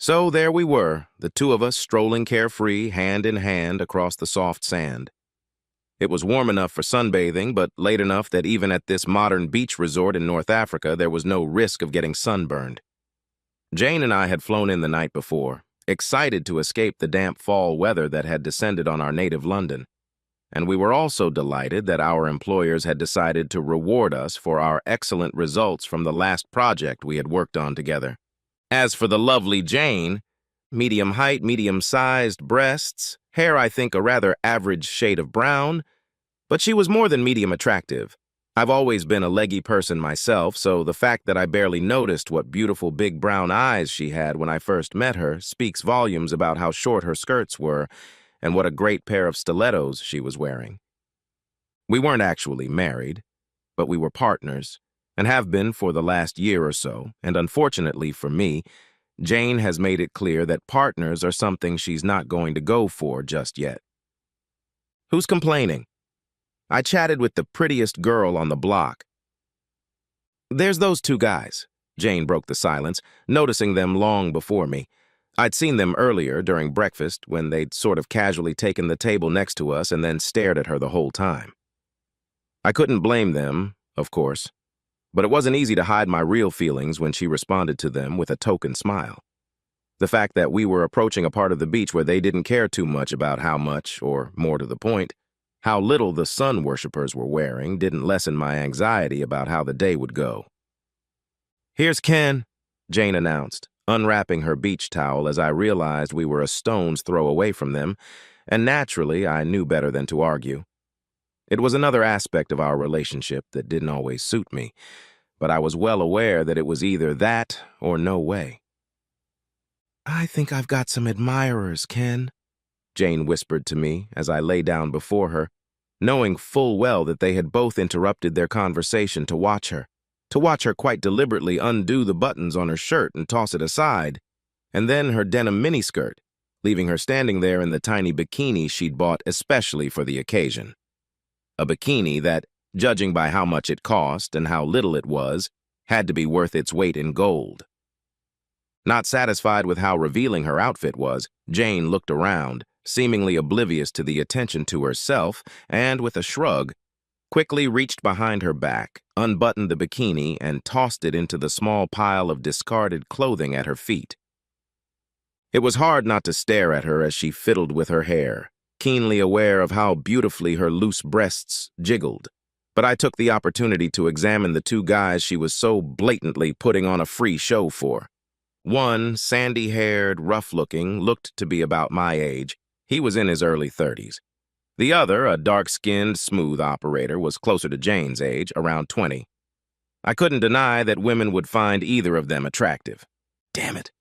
So there we were, the two of us strolling carefree, hand in hand across the soft sand. It was warm enough for sunbathing, but late enough that even at this modern beach resort in North Africa, there was no risk of getting sunburned. Jane and I had flown in the night before, excited to escape the damp fall weather that had descended on our native London. And we were also delighted that our employers had decided to reward us for our excellent results from the last project we had worked on together. As for the lovely Jane, medium height, medium-sized breasts, hair I think a rather average shade of brown, but she was more than medium attractive. I've always been a leggy person myself, so the fact that I barely noticed what beautiful big brown eyes she had when I first met her speaks volumes about how short her skirts were and what a great pair of stilettos she was wearing. We weren't actually married, but we were partners, and have been for the last year or so, and unfortunately for me, Jane has made it clear that partners are something she's not going to go for just yet. Who's complaining? I chatted with the prettiest girl on the block. There's those two guys, Jane broke the silence, noticing them long before me. I'd seen them earlier during breakfast when they'd sort of casually taken the table next to us and then stared at her the whole time. I couldn't blame them, of course, but it wasn't easy to hide my real feelings when she responded to them with a token smile. The fact that we were approaching a part of the beach where they didn't care too much about how much, or more to the point, how little the sun worshippers were wearing didn't lessen my anxiety about how the day would go. "Here's Ken," Jane announced, unwrapping her beach towel as I realized we were a stone's throw away from them, and naturally I knew better than to argue. It was another aspect of our relationship that didn't always suit me, but I was well aware that it was either that or no way. "I think I've got some admirers, Ken," Jane whispered to me as I lay down before her, knowing full well that they had both interrupted their conversation to watch her quite deliberately undo the buttons on her shirt and toss it aside, and then her denim miniskirt, leaving her standing there in the tiny bikini she'd bought especially for the occasion. A bikini that, judging by how much it cost and how little it was, had to be worth its weight in gold. Not satisfied with how revealing her outfit was, Jane looked around, seemingly oblivious to the attention to herself, and with a shrug, quickly reached behind her back, unbuttoned the bikini, and tossed it into the small pile of discarded clothing at her feet. It was hard not to stare at her as she fiddled with her hair, keenly aware of how beautifully her loose breasts jiggled, but I took the opportunity to examine the two guys she was so blatantly putting on a free show for. One, sandy-haired, rough-looking, looked to be about my age. He was in his early 30s. The other, a dark-skinned, smooth operator, was closer to Jane's age, around 20. I couldn't deny that women would find either of them attractive. Damn it.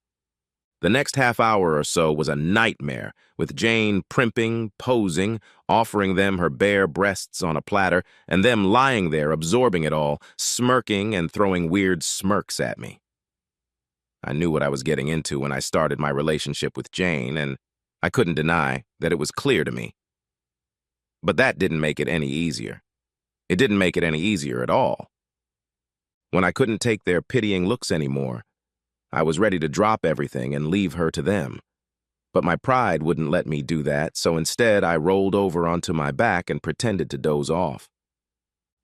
The next half hour or so was a nightmare, with Jane primping, posing, offering them her bare breasts on a platter, and them lying there absorbing it all, smirking and throwing weird smirks at me. I knew what I was getting into when I started my relationship with Jane, and I couldn't deny that it was clear to me. But that didn't make it any easier. It didn't make it any easier at all. When I couldn't take their pitying looks anymore, I was ready to drop everything and leave her to them. But my pride wouldn't let me do that, so instead I rolled over onto my back and pretended to doze off.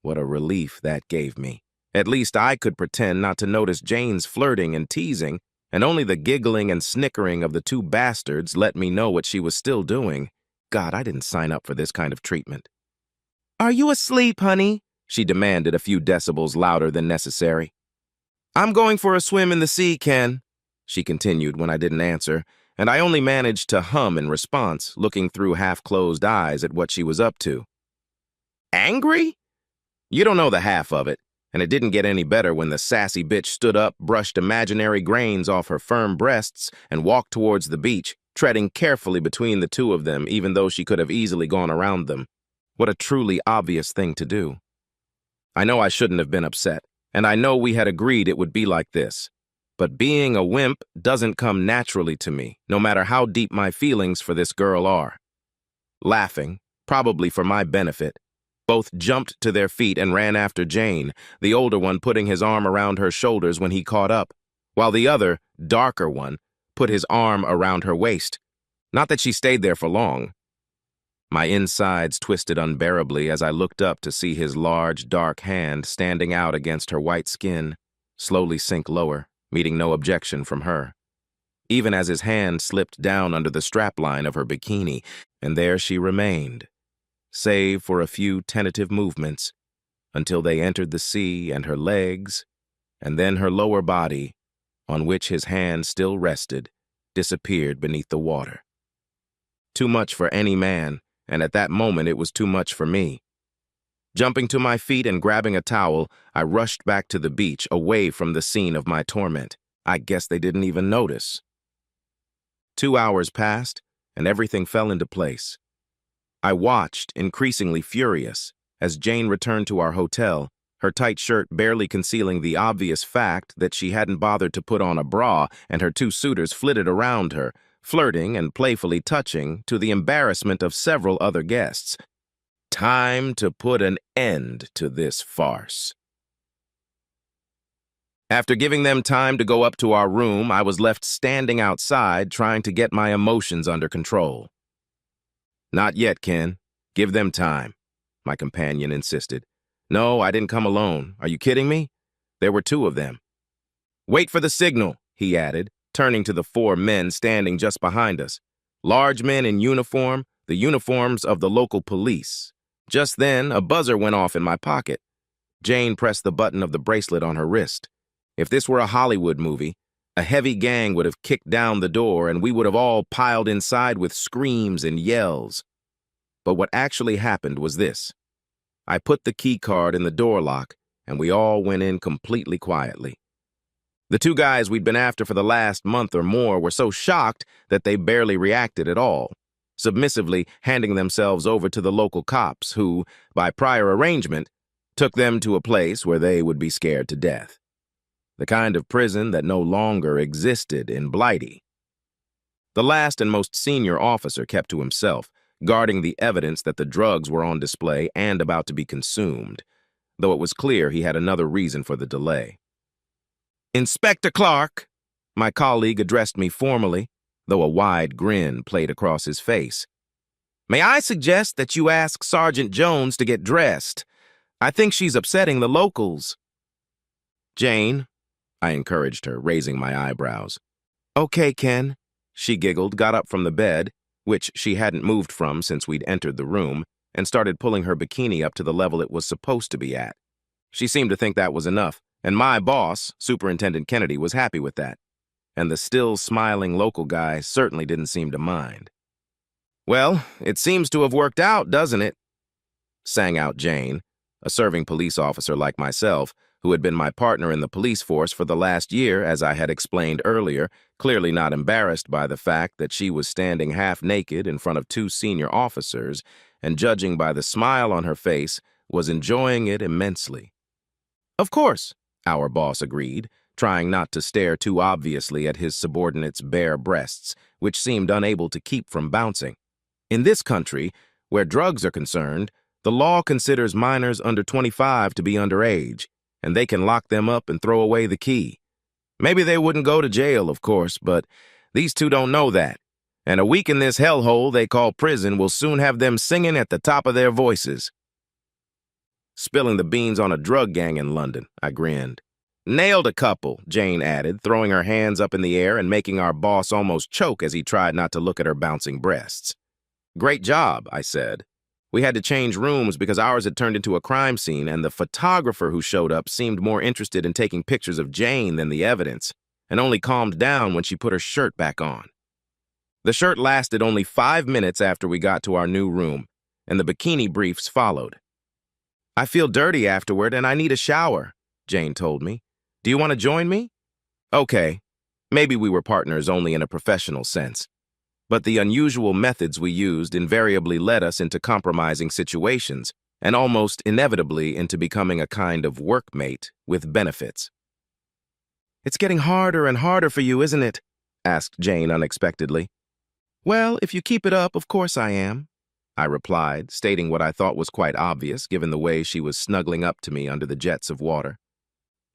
What a relief that gave me. At least I could pretend not to notice Jane's flirting and teasing, and only the giggling and snickering of the two bastards let me know what she was still doing. God, I didn't sign up for this kind of treatment. "Are you asleep, honey?" she demanded a few decibels louder than necessary. "I'm going for a swim in the sea, Ken," she continued when I didn't answer, and I only managed to hum in response, looking through half-closed eyes at what she was up to. "Angry? You don't know the half of it." And it didn't get any better when the sassy bitch stood up, brushed imaginary grains off her firm breasts, and walked towards the beach, treading carefully between the two of them, even though she could have easily gone around them. What a truly obvious thing to do. I know I shouldn't have been upset, and I know we had agreed it would be like this. But being a wimp doesn't come naturally to me, no matter how deep my feelings for this girl are. Laughing, probably for my benefit, both jumped to their feet and ran after Jane, the older one putting his arm around her shoulders when he caught up, while the other, darker one, put his arm around her waist. Not that she stayed there for long. My insides twisted unbearably as I looked up to see his large, dark hand standing out against her white skin, slowly sink lower, meeting no objection from her. Even as his hand slipped down under the strapline of her bikini, and there she remained, save for a few tentative movements, until they entered the sea and her legs, and then her lower body, on which his hand still rested, disappeared beneath the water. Too much for any man, and at that moment it was too much for me. Jumping to my feet and grabbing a towel, I rushed back to the beach, away from the scene of my torment. I guess they didn't even notice. 2 hours passed, and everything fell into place. I watched, increasingly furious, as Jane returned to our hotel, her tight shirt barely concealing the obvious fact that she hadn't bothered to put on a bra, and her 2 suitors flitted around her, flirting and playfully touching, to the embarrassment of several other guests. Time to put an end to this farce. After giving them time to go up to our room, I was left standing outside trying to get my emotions under control. "Not yet, Ken. Give them time," my companion insisted. "No, I didn't come alone. Are you kidding me? There were 2 of them." "Wait for the signal," he added, turning to the 4 men standing just behind us. Large men in uniform, the uniforms of the local police. Just then, a buzzer went off in my pocket. Jane pressed the button of the bracelet on her wrist. If this were a Hollywood movie, a heavy gang would have kicked down the door and we would have all piled inside with screams and yells. But what actually happened was this. I put the key card in the door lock, and we all went in completely quietly. The 2 guys we'd been after for the last month or more were so shocked that they barely reacted at all, submissively handing themselves over to the local cops who, by prior arrangement, took them to a place where they would be scared to death. The kind of prison that no longer existed in Blighty. The last and most senior officer kept to himself, guarding the evidence that the drugs were on display and about to be consumed, though it was clear he had another reason for the delay. "Inspector Clark," my colleague addressed me formally, though a wide grin played across his face. "May I suggest that you ask Sergeant Jones to get dressed? I think she's upsetting the locals." "Jane," I encouraged her, raising my eyebrows. "Okay, Ken," she giggled, got up from the bed, which she hadn't moved from since we'd entered the room, and started pulling her bikini up to the level it was supposed to be at. She seemed to think that was enough, and my boss, Superintendent Kennedy, was happy with that. And the still smiling local guy certainly didn't seem to mind. "Well, it seems to have worked out, doesn't it?" sang out Jane, a serving police officer like myself, who had been my partner in the police force for the last year, as I had explained earlier, clearly not embarrassed by the fact that she was standing half naked in front of 2 senior officers, and judging by the smile on her face, was enjoying it immensely. "Of course," our boss agreed, trying not to stare too obviously at his subordinate's bare breasts, which seemed unable to keep from bouncing. "In this country, where drugs are concerned, the law considers minors under 25 to be underage, and they can lock them up and throw away the key. Maybe they wouldn't go to jail, of course, but these 2 don't know that. And a week in this hellhole they call prison will soon have them singing at the top of their voices." "Spilling the beans on a drug gang in London," I grinned. "Nailed a couple," Jane added, throwing her hands up in the air and making our boss almost choke as he tried not to look at her bouncing breasts. "Great job," I said. "We had to change rooms because ours had turned into a crime scene, and the photographer who showed up seemed more interested in taking pictures of Jane than the evidence, and only calmed down when she put her shirt back on." The shirt lasted only 5 minutes after we got to our new room, and the bikini briefs followed. "I feel dirty afterward and I need a shower," Jane told me. "Do you want to join me?" Okay, maybe we were partners only in a professional sense. But the unusual methods we used invariably led us into compromising situations, and almost inevitably into becoming a kind of workmate with benefits. "It's getting harder and harder for you, isn't it?" asked Jane unexpectedly. "Well, if you keep it up, of course I am," I replied, stating what I thought was quite obvious given the way she was snuggling up to me under the jets of water.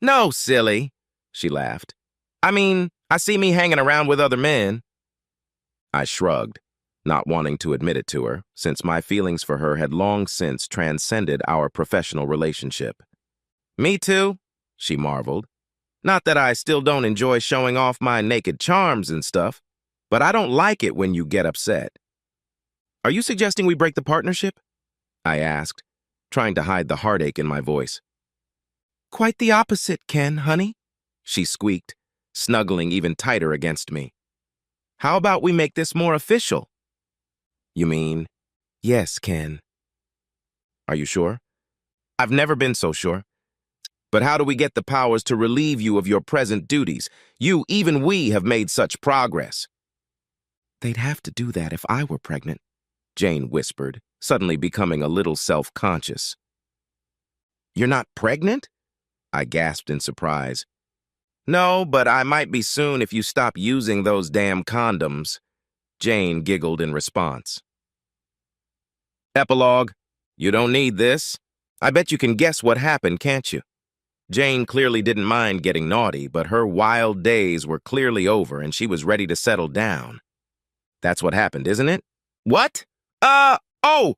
"No, silly," she laughed. I mean, I see me hanging around with other men. I shrugged, not wanting to admit it to her, since my feelings for her had long since transcended our professional relationship. Me too, she marveled. Not that I still don't enjoy showing off my naked charms and stuff, but I don't like it when you get upset. Are you suggesting we break the partnership? I asked, trying to hide the heartache in my voice. Quite the opposite, Ken, honey, she squeaked, snuggling even tighter against me. How about we make this more official? You mean, yes, Ken. Are you sure? I've never been so sure. But how do we get the powers to relieve you of your present duties? You, even we, have made such progress. They'd have to do that if I were pregnant, Jane whispered, suddenly becoming a little self-conscious. You're not pregnant? I gasped in surprise. No, but I might be soon if you stop using those damn condoms. Jane giggled in response. Epilogue. You don't need this. I bet you can guess what happened, can't you? Jane clearly didn't mind getting naughty, but her wild days were clearly over and she was ready to settle down. That's what happened, isn't it? What? Oh!